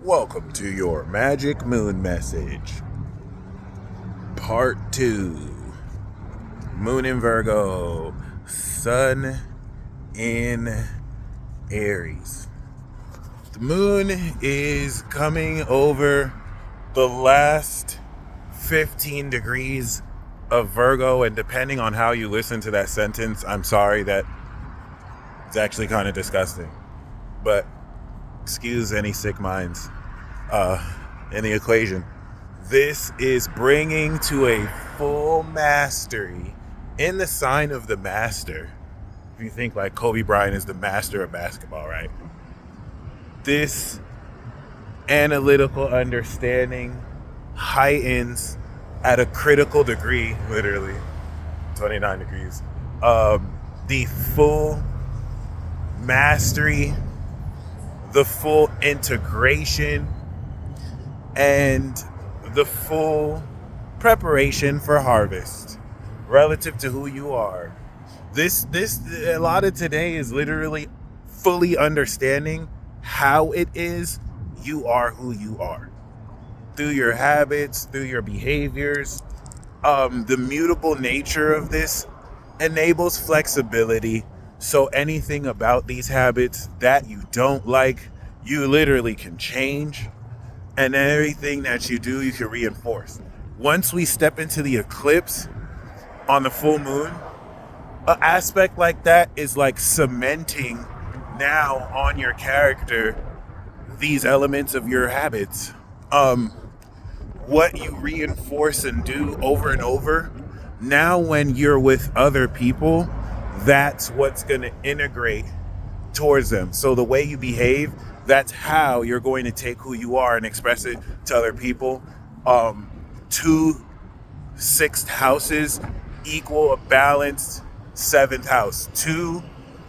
Welcome to your Magic Moon Message, Part 2. Moon in Virgo, Sun in Aries. The moon is coming over the last 15 degrees of Virgo, and depending on how you listen to that sentence, I'm sorry that it's actually kind of disgusting. But excuse any sick minds in the equation. This is bringing to a full mastery in the sign of the master. If you think like Kobe Bryant is the master of basketball, right? This analytical understanding heightens at a critical degree, literally 29 degrees, the full mastery, the full integration, and the full preparation for harvest relative to who you are. This a lot of today is literally fully understanding how it is you are who you are through your habits, through your behaviors. The mutable nature of this enables flexibility. So anything about these habits that you don't like, you literally can change. And everything that you do, you can reinforce. Once we step into the eclipse on the full moon, an aspect like that is like cementing now on your character these elements of your habits. What you reinforce and do over and over, now when you're with other people, that's what's going to integrate towards them. So the way you behave, that's how you're going to take who you are and express it to other people. 2 sixth houses equal a balanced 7th house. 2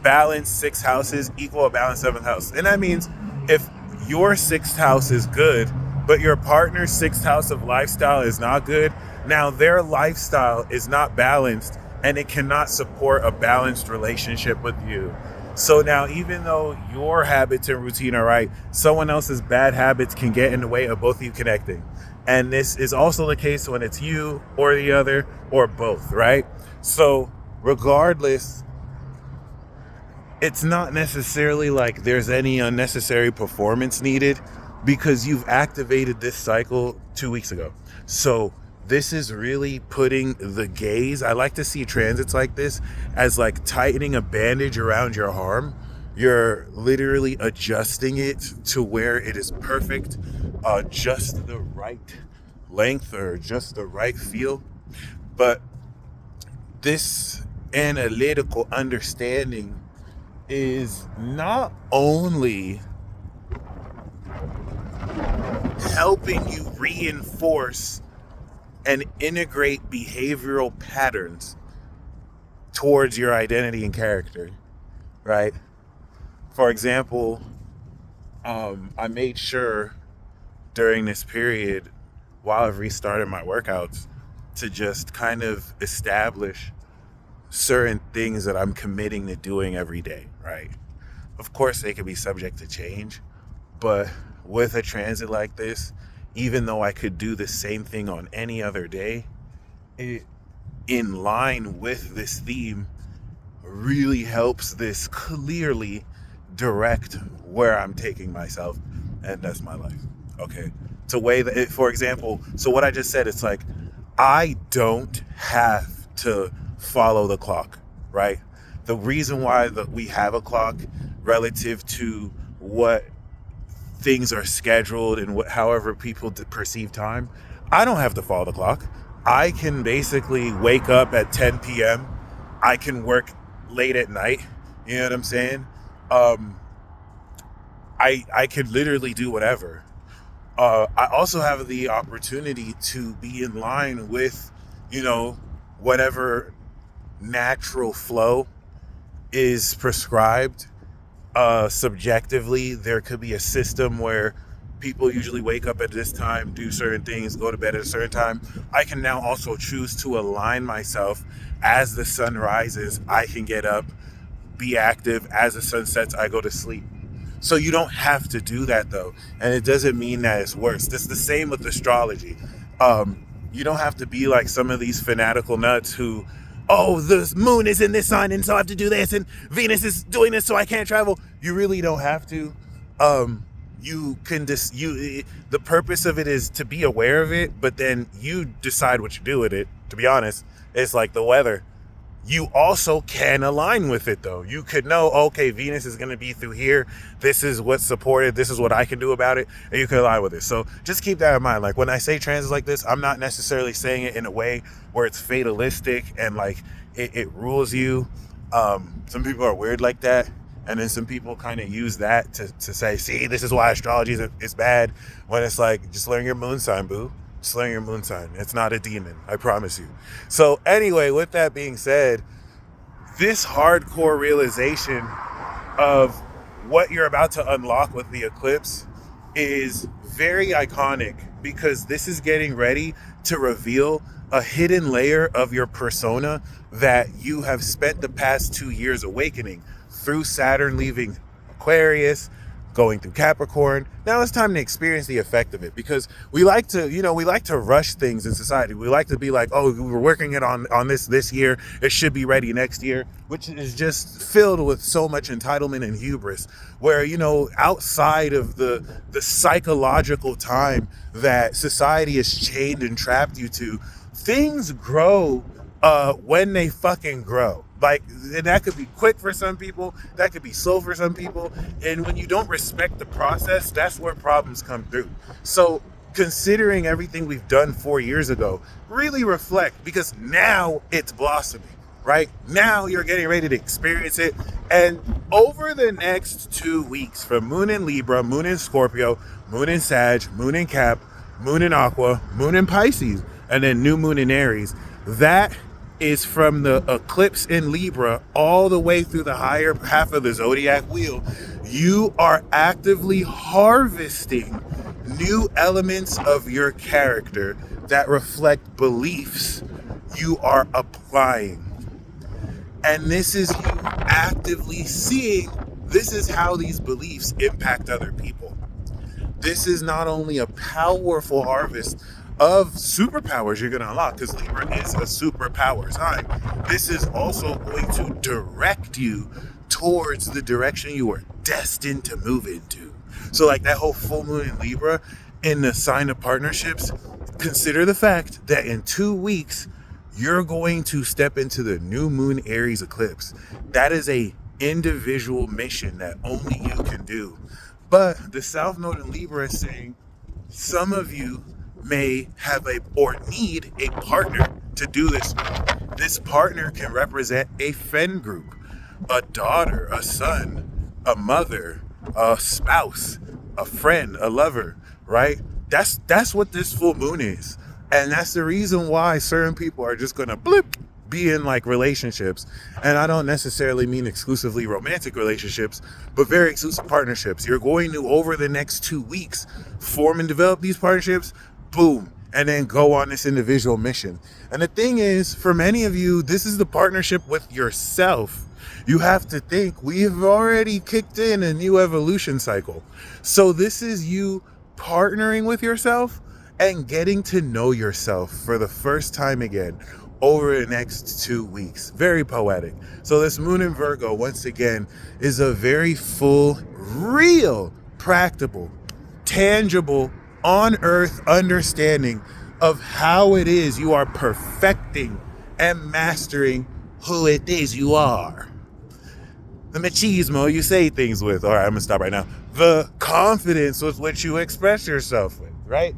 balanced 6 houses equal a balanced 7th house. And that means if your 6th house is good, but your partner's 6th house of lifestyle is not good, now their lifestyle is not balanced and it cannot support a balanced relationship with you. So now, even though your habits and routine are right, someone else's bad habits can get in the way of both of you connecting. And this is also the case when it's you or the other or both, right? So regardless, it's not necessarily like there's any unnecessary performance needed because you've activated this cycle 2 weeks ago. So this is really putting the gaze. I like to see transits like this as like tightening a bandage around your arm. You're literally adjusting it to where it is perfect, just the right length or just the right feel. But this analytical understanding is not only helping you reinforce and integrate behavioral patterns towards your identity and character, right? For example, I made sure during this period, while I've restarted my workouts, to just kind of establish certain things that I'm committing to doing every day, right? Of course, they could be subject to change, but with a transit like this, even though I could do the same thing on any other day, it, in line with this theme, really helps this clearly direct where I'm taking myself, and that's my life. Okay. It's a way that, for example, so what I just said, it's like, I don't have to follow the clock, right? The reason why we have a clock relative to what things are scheduled and however people perceive time, I don't have to follow the clock. I can basically wake up at 10 p.m. I can work late at night. You know what I'm saying? I could literally do whatever. I also have the opportunity to be in line with, whatever natural flow is prescribed. Subjectively, there could be a system where people usually wake up at this time, do certain things, go to bed at a certain time. I can now also choose to align myself as the sun rises. I can get up, be active. As the sun sets, I go to sleep. So you don't have to do that though. And it doesn't mean that it's worse. It's the same with astrology. You don't have to be like some of these fanatical nuts who, oh, the moon is in this sign and so I have to do this, and Venus is doing this so I can't travel. You really don't have to. You can just, the purpose of it is to be aware of it, but then you decide what you do with it. To be honest, it's like the weather. You also can align with it though. You could know, okay, Venus is going to be through here. This is what's supported. This is what I can do about it. And you can align with it. So just keep that in mind. Like when I say transits like this, I'm not necessarily saying it in a way where it's fatalistic and like it rules you. Some people are weird like that. And then some people kind of use that to say, see, this is why astrology is bad. When it's like, just learn your moon sign, boo. Just learn your moon sign. It's not a demon, I promise you. So anyway, with that being said, this hardcore realization of what you're about to unlock with the eclipse is very iconic, because this is getting ready to reveal a hidden layer of your persona that you have spent the past 2 years awakening through Saturn leaving Aquarius, going through Capricorn. Now it's time to experience the effect of it, because we like to rush things in society. We like to be like, oh, we're working it on this year. It should be ready next year, which is just filled with so much entitlement and hubris, where, outside of the psychological time that society has chained and trapped you to, things grow when they fucking grow. Like, and that could be quick for some people, that could be slow for some people. And when you don't respect the process, that's where problems come through. So considering everything we've done 4 years ago, really reflect, because now it's blossoming, right? Now you're getting ready to experience it. And over the next 2 weeks, from Moon in Libra, Moon in Scorpio, Moon in Sag, Moon in Cap, Moon in Aqua, Moon in Pisces, and then New Moon in Aries, that is from the eclipse in Libra all the way through the higher half of the zodiac wheel. You are actively harvesting new elements of your character that reflect beliefs you are applying. And this is you actively seeing, this is how these beliefs impact other people. This is not only a powerful harvest of superpowers you're going to unlock, because Libra is a superpower sign. This is also going to direct you towards the direction you are destined to move into. So like that whole full moon in Libra in the sign of partnerships, consider the fact that in 2 weeks, you're going to step into the new moon Aries eclipse. That is a individual mission that only you can do. But the South Node in Libra is saying some of you may have or need a partner to do this. This partner can represent a friend group, a daughter, a son, a mother, a spouse, a friend, a lover, right? That's what this full moon is. And that's the reason why certain people are just gonna be in like relationships. And I don't necessarily mean exclusively romantic relationships, but very exclusive partnerships. You're going to, over the next 2 weeks, form and develop these partnerships, boom, and then go on this individual mission. And the thing is, for many of you, this is the partnership with yourself. You have to think, we've already kicked in a new evolution cycle. So this is you partnering with yourself and getting to know yourself for the first time again over the next 2 weeks. Very poetic. So this moon in Virgo, once again, is a very full, real, practical, tangible, on earth understanding of how it is you are perfecting and mastering who it is you are. The machismo you say things with. All right, I'm gonna stop right now. The confidence with which you express yourself with, right?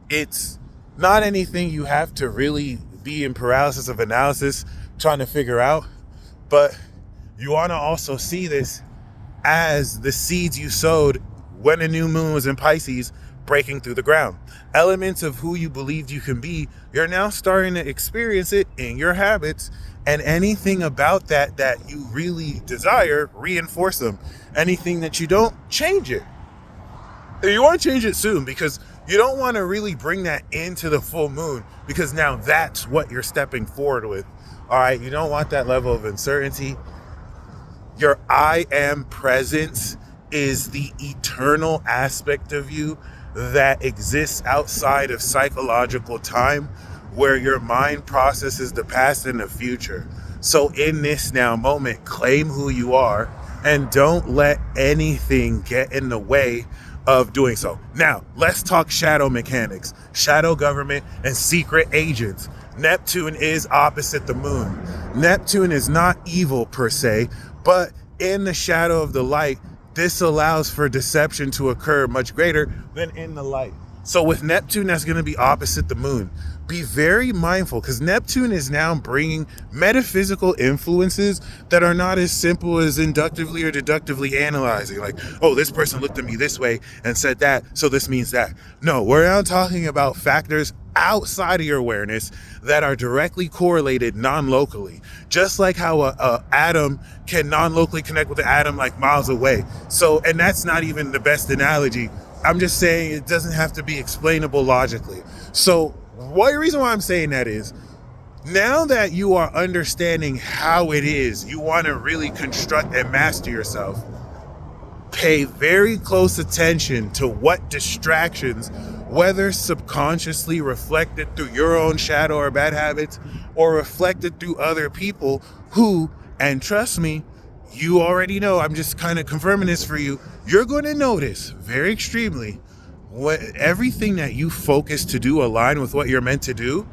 It's not anything you have to really be in paralysis of analysis trying to figure out, but you want to also see this as the seeds you sowed when a new moon was in Pisces breaking through the ground. Elements of who you believed you can be, you're now starting to experience it in your habits, and anything about that you really desire, reinforce them. Anything that you don't, change it. And you want to change it soon, because you don't want to really bring that into the full moon, because now that's what you're stepping forward with. All right, you don't want that level of uncertainty. Your I am presence is the eternal aspect of you that exists outside of psychological time, where your mind processes the past and the future. So in this now moment, claim who you are and don't let anything get in the way of doing so. Now, let's talk shadow mechanics, shadow government, and secret agents. Neptune is opposite the moon. Neptune is not evil per se, but in the shadow of the light, this allows for deception to occur much greater than in the light. So with Neptune, that's going to be opposite the moon. Be very mindful, because Neptune is now bringing metaphysical influences that are not as simple as inductively or deductively analyzing. Like, oh, this person looked at me this way and said that, so this means that. No, we're now talking about factors outside of your awareness that are directly correlated non-locally. Just like how a atom can non-locally connect with an atom like miles away. So, and that's not even the best analogy. I'm just saying it doesn't have to be explainable logically. So one reason why I'm saying that is, now that you are understanding how it is, you want to really construct and master yourself, pay very close attention to what distractions, whether subconsciously reflected through your own shadow or bad habits, or reflected through other people who, and trust me, you already know, I'm just kind of confirming this for you, you're going to notice very extremely when everything that you focus to do align with what you're meant to do,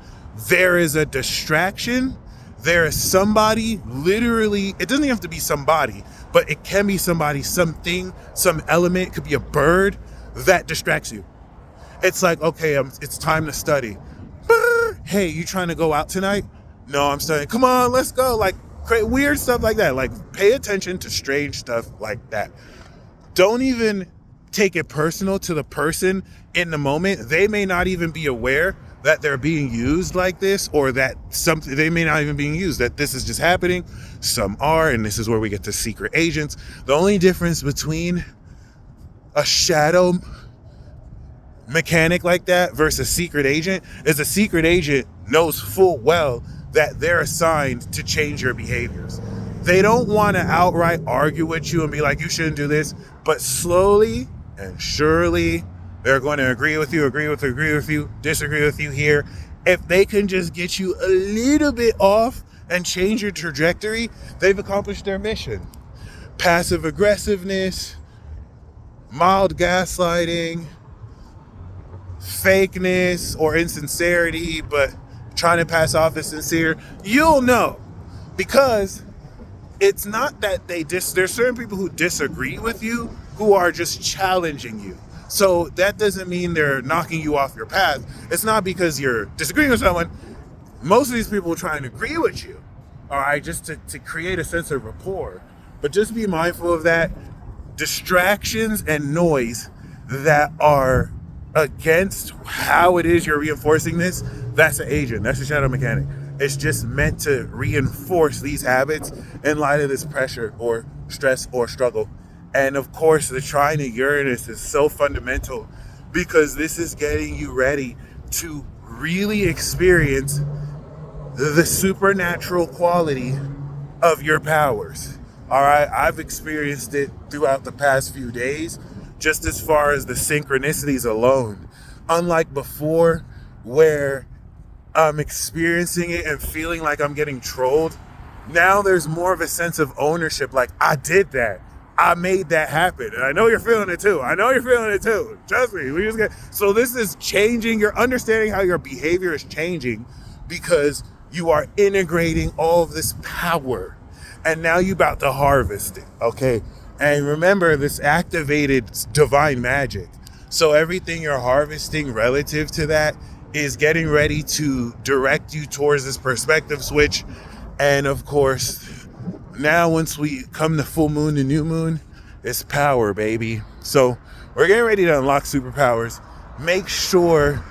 there is a distraction. There is somebody, literally, it doesn't have to be somebody, but it can be somebody, something, some element. It could be a bird that distracts you. It's like, okay, it's time to study. Hey, you trying to go out tonight? No, I'm studying. Come on, let's go. Like, weird stuff like that. Like, pay attention to strange stuff like that. Don't even take it personal to the person in the moment. They may not even be aware that they're being used like this, or that something, they may not even be used, that this is just happening. Some are, and this is where we get to secret agents. The only difference between a shadow mechanic like that versus secret agent is a secret agent knows full well that they're assigned to change your behaviors. They don't want to outright argue with you and be like, you shouldn't do this, but slowly and surely they're going to agree with you, disagree with you here. If they can just get you a little bit off and change your trajectory, they've accomplished their mission. Passive aggressiveness, mild gaslighting, fakeness or insincerity, but trying to pass off as sincere, you'll know. Because it's not that there's certain people who disagree with you who are just challenging you. So that doesn't mean they're knocking you off your path. It's not because you're disagreeing with someone. Most of these people will try and agree with you, all right, just to create a sense of rapport. But just be mindful of that. Distractions and noise that are against how it is you're reinforcing this, that's an agent. That's a shadow mechanic. It's just meant to reinforce these habits in light of this pressure or stress or struggle. And of course, the trine of Uranus is so fundamental because this is getting you ready to really experience the supernatural quality of your powers. All right, I've experienced it throughout the past few days, just as far as the synchronicities alone. Unlike before, where I'm experiencing it and feeling like I'm getting trolled, now there's more of a sense of ownership. Like, I did that. I made that happen. And I know you're feeling it too. Trust me. So this is changing. You're understanding how your behavior is changing because you are integrating all of this power. And now you're about to harvest it. Okay. And remember, this activated divine magic. So everything you're harvesting relative to that is getting ready to direct you towards this perspective switch. And of course, now once we come to full moon to new moon, it's power, baby. So we're getting ready to unlock superpowers. Make sure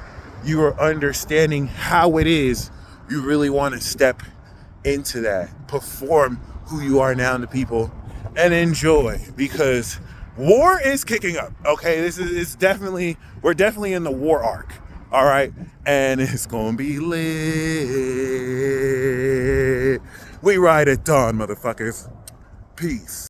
you are understanding how it is you really want to step into that, perform who you are now to people, and enjoy, because war is kicking up. Okay, we're definitely in the war arc. All right, and it's gonna be lit. We ride at dawn, motherfuckers. Peace.